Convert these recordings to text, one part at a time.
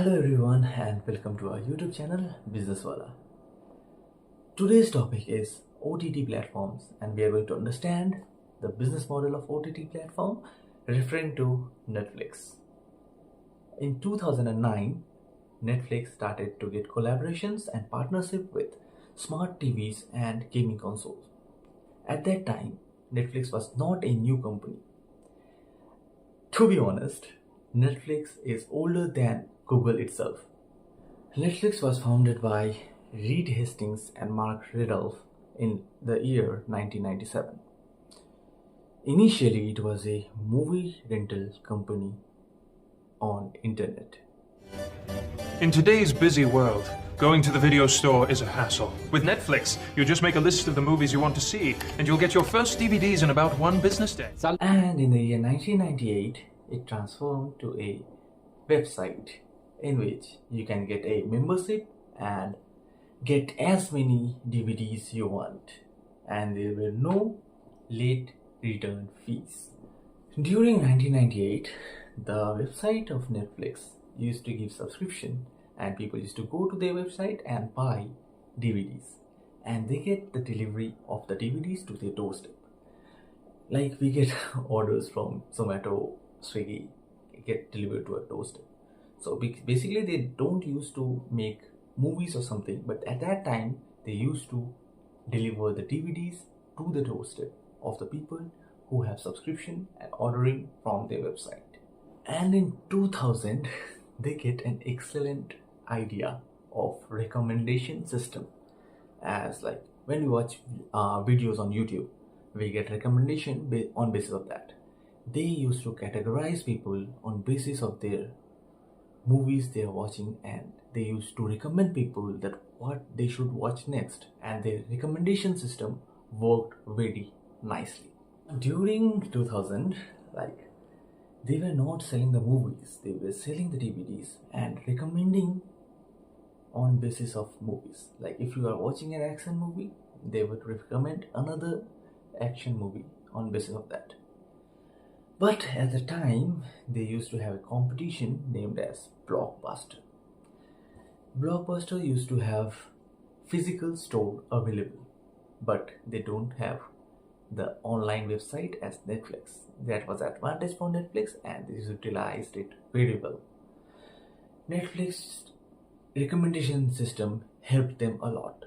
Hello everyone and welcome to our YouTube channel Business Wala. Today's topic is OTT platforms and we are going to understand the business model of OTT platform referring to Netflix. In 2009, Netflix started to get collaborations and partnership with smart TVs and gaming consoles. At that time, Netflix was not a new company. To be honest, Netflix is older than Google itself. Netflix was founded by Reed Hastings and Mark Randolph in the year 1997. Initially, it was a movie rental company on internet. In today's busy world, going to the video store is a hassle. With Netflix, you just make a list of the movies you want to see, and you'll get your first DVDs in about one business day. And in the year 1998, it transformed to a website in which you can get a membership and get as many DVDs you want, and there were no late return fees. During 1998, the website of Netflix used to give subscription and people used to go to their website and buy DVDs, and they get the delivery of the DVDs to their doorstep. Like we get orders from Zomato, Swiggy, get delivered to a doorstep. So basically they don't used to make movies or something, but at that time they used to deliver the DVDs to the doorstep of the people who have subscription and ordering from their website. And in 2000 they get an excellent idea of recommendation system, as like when we watch videos on YouTube, we get recommendation on basis of that. They used to categorize people on basis of their movies they are watching, and they used to recommend people that what they should watch next, and their recommendation system worked very nicely. During 2000, like they were not selling the movies, they were selling the DVDs and recommending on basis of movies. Like if you are watching an action movie, they would recommend another action movie on basis of that. But at the time, they used to have a competition named as Blockbuster. Blockbuster used to have physical store available, but they don't have the online website as Netflix. That was advantage for Netflix, and they utilized it very well. Netflix recommendation system helped them a lot.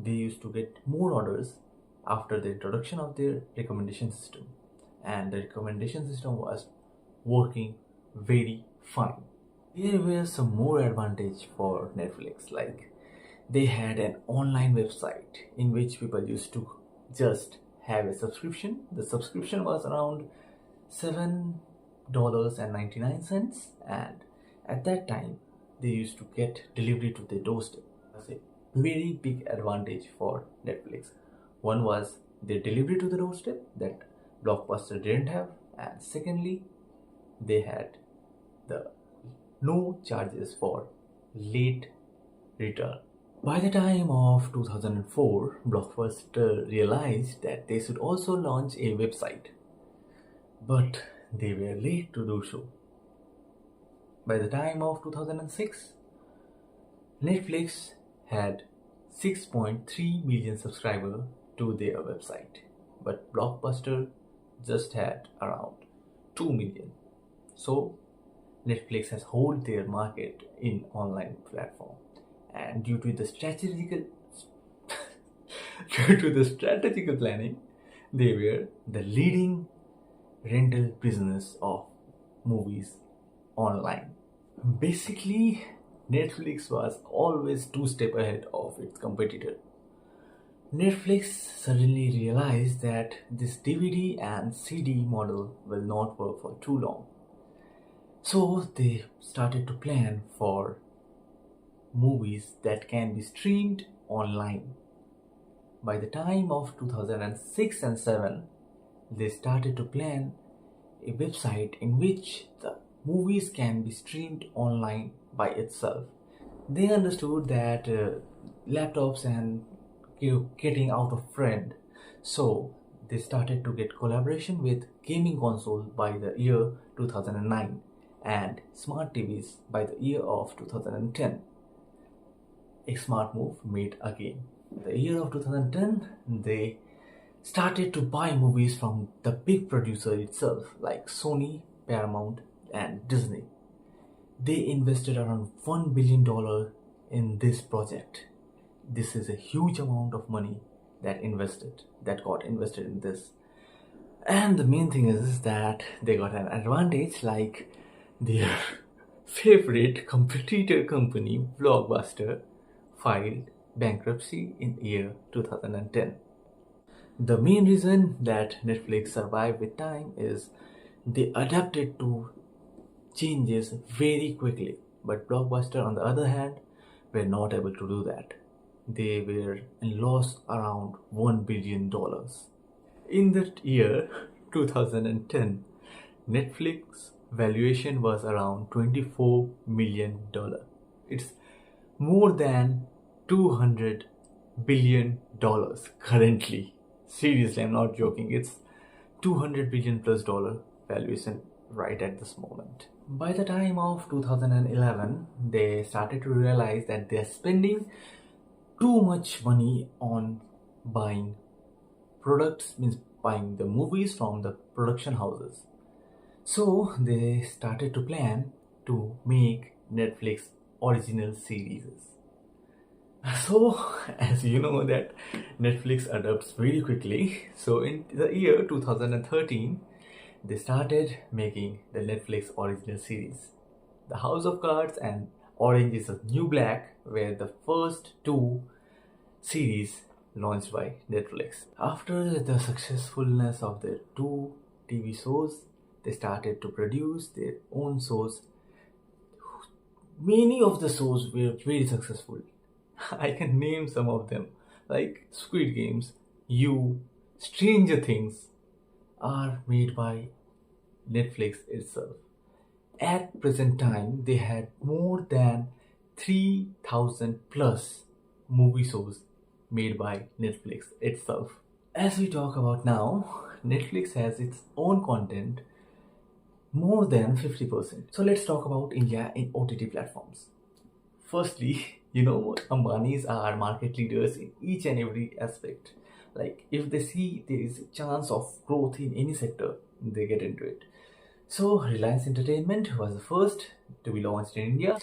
They used to get more orders after the introduction of their recommendation system, and the recommendation system was working very fine. There were some more advantage for Netflix, like they had an online website in which people used to just have a subscription. The subscription was around $7.99, and at that time they used to get delivery to their doorstep. That's a very big advantage for Netflix. One was their delivery to the doorstep that Blockbuster didn't have, and secondly, they had the no charges for late return. By the time of 2004, Blockbuster realized that they should also launch a website, but they were late to do so. By the time of 2006, Netflix had 6.3 million subscribers to their website, but Blockbuster just had around 2 million. So Netflix has hold their market in online platform, and due to the strategical planning, they were the leading rental business of movies online. Basically, Netflix was always 2 steps ahead of its competitor. Netflix suddenly realized that this DVD and CD model will not work for too long. So they started to plan for movies that can be streamed online. By the time of 2006 and 7, they started to plan a website in which the movies can be streamed online by itself. They understood that laptops and getting out of trend, so they started to get collaboration with gaming console by the year 2009, and smart TVs by the year of 2010. A smart move made again. The year of 2010, they started to buy movies from the big producer itself, like Sony, Paramount, and Disney. They invested around $1 billion in this project. This is a huge amount of money that got invested in this. And the main thing is that they got an advantage, like their favorite competitor company, Blockbuster, filed bankruptcy in year 2010. The main reason that Netflix survived with time is they adapted to changes very quickly, but Blockbuster, on the other hand, were not able to do that. They were in loss around $1 billion. In that year, 2010, Netflix valuation was around $24 million. It's more than $200 billion currently. Seriously, I'm not joking. It's $200 billion plus dollar valuation right at this moment. By the time of 2011, they started to realize that they're spending too much money on buying products, means buying the movies from the production houses. So they started to plan to make Netflix original series. So, as you know that Netflix adapts very quickly. So in the year 2013, they started making the Netflix original series. The House of Cards and Orange is the New Black were the first two series launched by Netflix. After the successfulness of their two TV shows, they started to produce their own shows. Many of the shows were very successful. I can name some of them, like Squid Games, You, Stranger Things, are made by Netflix itself. At present time, they had more than 3,000 plus movie shows made by Netflix itself. As we talk about now, Netflix has its own content more than 50%. So let's talk about India in OTT platforms. Firstly, Ambanis are market leaders in each and every aspect. Like if they see there is a chance of growth in any sector, they get into it. So Reliance Entertainment was the first to be launched in India.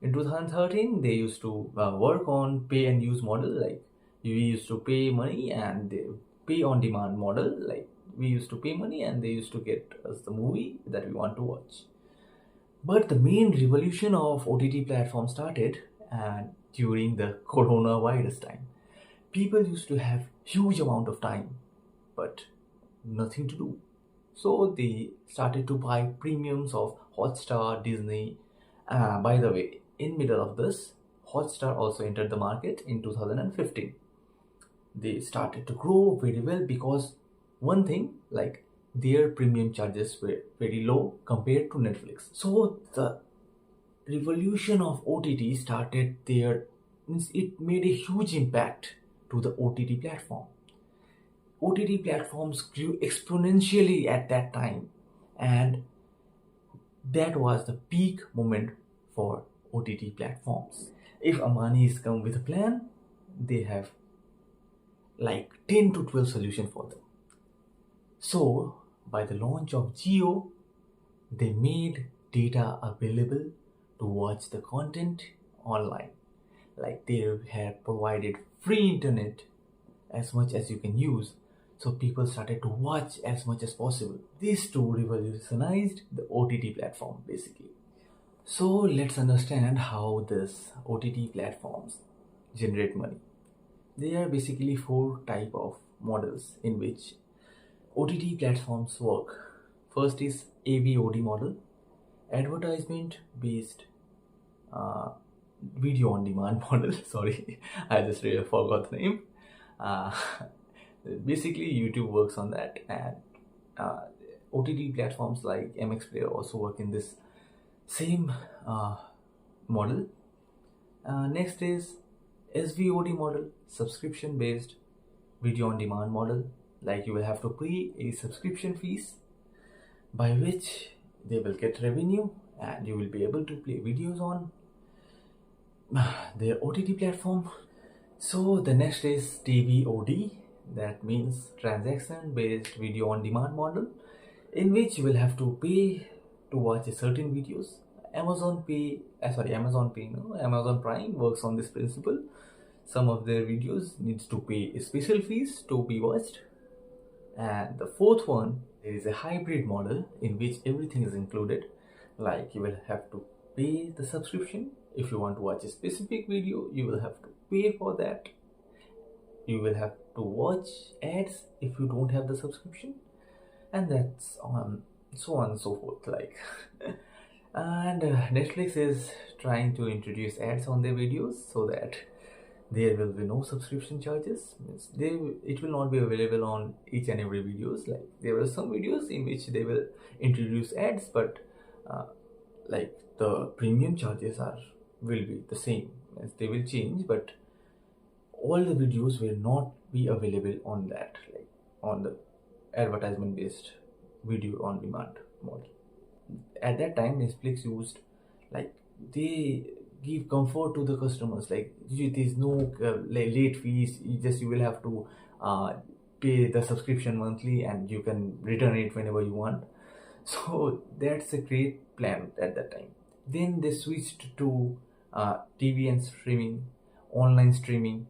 In 2013, they used to work on pay and use model. Like we used to pay money and they pay on demand model. Like we used to pay money and they used to get us the movie that we want to watch. But the main revolution of OTT platforms started and during the coronavirus time. People used to have huge amount of time but nothing to do. So they started to buy premiums of Hotstar, Disney. By the way, in middle of this, Hotstar also entered the market in 2015. They started to grow very well because one thing, like their premium charges were very low compared to Netflix. So the revolution of OTT started there. It made a huge impact to the OTT platform. OTT platforms grew exponentially at that time, and that was the peak moment for OTT platforms. If Ambanis come with a plan, they have like 10 to 12 solutions for them. So by the launch of Jio, they made data available to watch the content online. Like they have provided free internet as much as you can use, so people started to watch as much as possible. These two revolutionized the OTT platform basically. So let's understand how this OTT platforms generate money. There are basically four type of models in which OTT platforms work. First is AVOD model, advertisement based video on demand model. Sorry, I just really forgot the name. Basically YouTube works on that, and OTT platforms like MX Player also work in this same model. Next is SVOD model, subscription based video on demand model. Like you will have to pay a subscription fees by which they will get revenue, and you will be able to play videos on their OTT platform. So the next is TVOD, that means transaction based video on demand model, in which you will have to pay to watch a certain videos. Amazon Prime works on this principle. Some of their videos needs to pay special fees to be watched. And the fourth one, there is a hybrid model in which everything is included. Like you will have to pay the subscription. If you want to watch a specific video, you will have to pay for that. You will have to watch ads if you don't have the subscription, and that's on so on and so forth. Like, and Netflix is trying to introduce ads on their videos so that there will be no subscription charges. Means it will not be available on each and every videos. Like there are some videos in which they will introduce ads, but like the premium charges will be the same. Means they will change, but all the videos will not be available on that, like on the advertisement based video on demand model. At that time Netflix used, like, they give comfort to the customers, like there's no late fees. You will have to pay the subscription monthly and you can return it whenever you want. So that's a great plan at that time. Then they switched to TV and streaming, online streaming.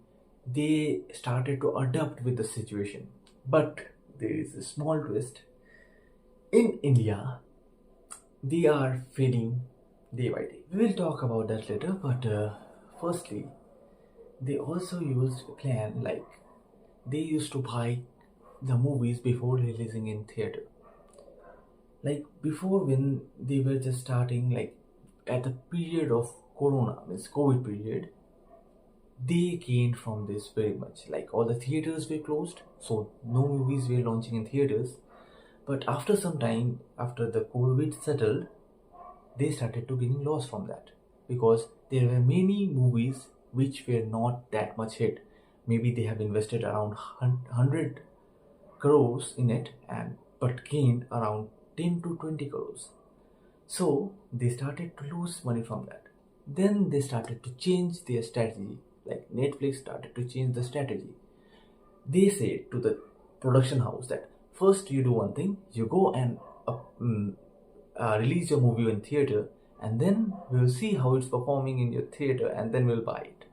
They started to adapt with the situation, but there is a small twist. In India, they are fading day by day. We will talk about that later, but firstly, they also used a plan, like they used to buy the movies before releasing in theater. Like before, when they were just starting, like at the period of Corona, means COVID period, they gained from this very much. Like all the theaters were closed, so no movies were launching in theaters. But after some time, after the COVID settled, they started to gain loss from that, because there were many movies which were not that much hit. Maybe they have invested around 100 crores in it, and but gained around 10 to 20 crores. So they started to lose money from that. Then they started to change their strategy. Like Netflix started to change the strategy. They said to the production house that first you do one thing, you go and release your movie in theater, and then we'll see how it's performing in your theater, and then we'll buy it.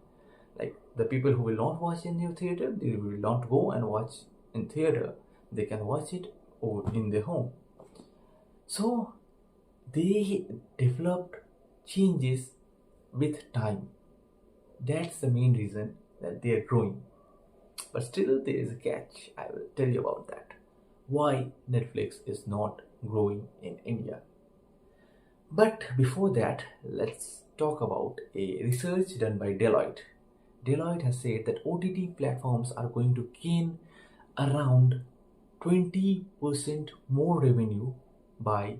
Like the people who will not watch in your theater, they will not go and watch in theater. They can watch it or in their home. So they developed changes with time. That's the main reason that they are growing. But still there is a catch. I will tell you about that. Why Netflix is not growing in India. But before that, let's talk about a research done by Deloitte. Deloitte has said that OTT platforms are going to gain around 20% more revenue by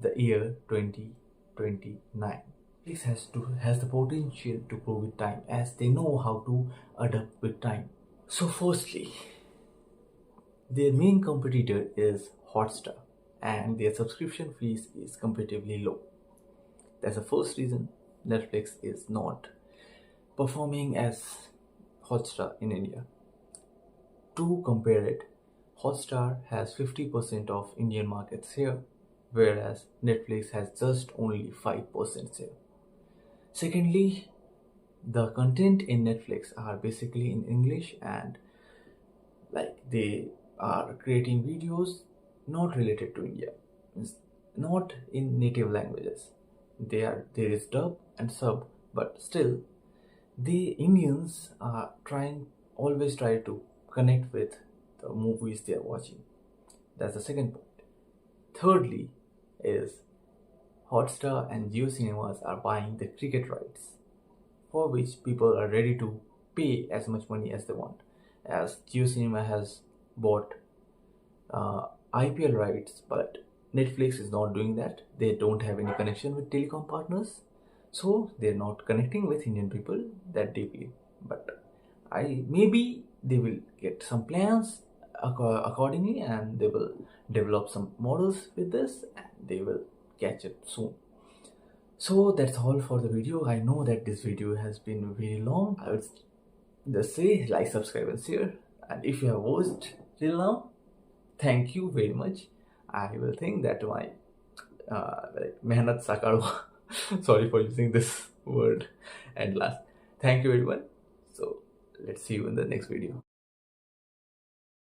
the year 2029. This has the potential to grow with time, as they know how to adapt with time. So firstly, their main competitor is Hotstar, and their subscription fees is comparatively low. That's the first reason Netflix is not performing as Hotstar in India. To compare it, Hotstar has 50% of Indian market share, whereas Netflix has just only 5% share. Secondly, the content in Netflix are basically in English, and like they are creating videos not related to India, not in native languages. There is dub and sub, but still the Indians are always try to connect with the movies they are watching. That's the second point. Thirdly is Hotstar and Jio Cinemas are buying the cricket rights, for which people are ready to pay as much money as they want. As Jio Cinema has bought IPL rights, but Netflix is not doing that. They don't have any connection with telecom partners, so they're not connecting with Indian people that deeply. But maybe they will get some plans accordingly, and they will develop some models with this, and they will catch up soon. So that's all for the video. I know that this video has been very long. I would just say like, subscribe and share. And if you have watched till now, thank you very much. I will think that my mehnat sakar hua. Sorry for using this word. And last, thank you everyone. So let's see you in the next video.